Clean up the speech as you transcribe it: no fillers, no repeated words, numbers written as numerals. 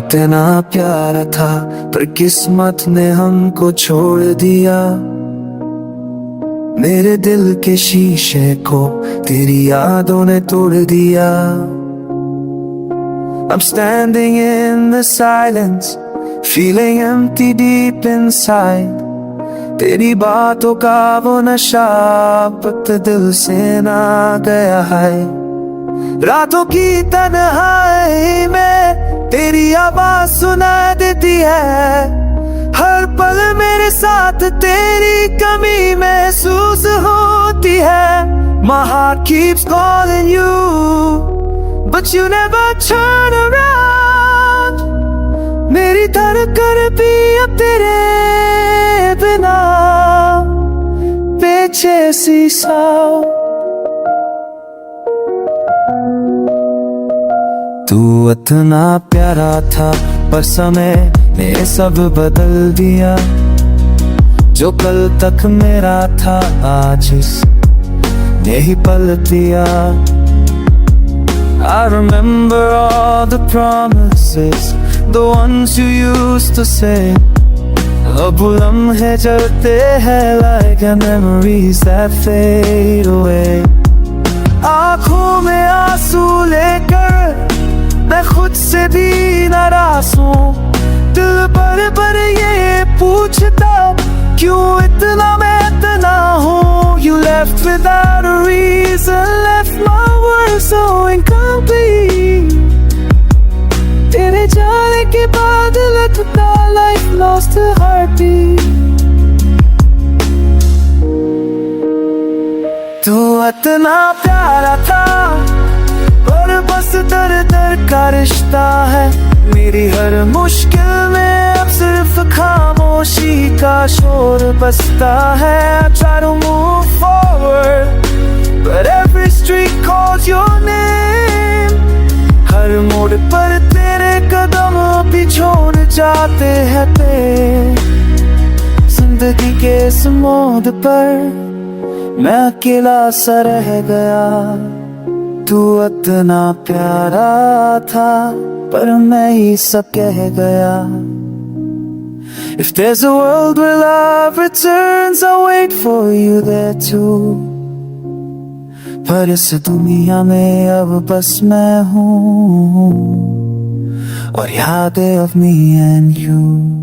इतना प्यारा था पर किस्मत ने हमको छोड़ दिया। मेरे दिल के शीशे को तेरी यादों ने तोड़ दिया। I'm standing in the silence, feeling empty deep inside. तेरी बातों का वो नशा अब दिल से ना गया है। रातों की तन्हाई में तेरी आवाज सुना देती है। हर पल मेरे साथ तेरी कमी महसूस होती है। My heart keeps calling you, but you never turn around. मेरी धड़कन भी अब तेरे बिना बेचैनी सा। तू इतना प्यारा था पर समय ने सब बदल दिया। जो कल तक मेरा था आज ने ही पलट दिया। I remember all the promises, the ones you used to say. अब लम्हे चलते हैं like memories that fade away. आँखों में आंसू लेकर मैं खुद से भी नाराज हूँ। दिल पर ये पूछता क्यों इतना मैं इतना हूँ। You left without a reason, left my world so incomplete. तेरे जाने के बाद लगता life lost a heartbeat. तू इतना प्यारा था और बस दर दर का रिश्ता है। मेरी हर मुश्किल में अब सिर्फ खामोशी का शोर बसता है। I try to move forward, but every street calls your name. हर मोड़ पर तेरे कदम भी छोड़ जाते हैं ते। जिंदगी के इस मोड़ पर मैं अकेला सा रह गया। तू इतना प्यारा था पर मैं ही सब कह गया। If there's a world where love returns, I'll wait for you there too. पर इस दुनिया में अब बस मैं हूँ और यादें of me and you.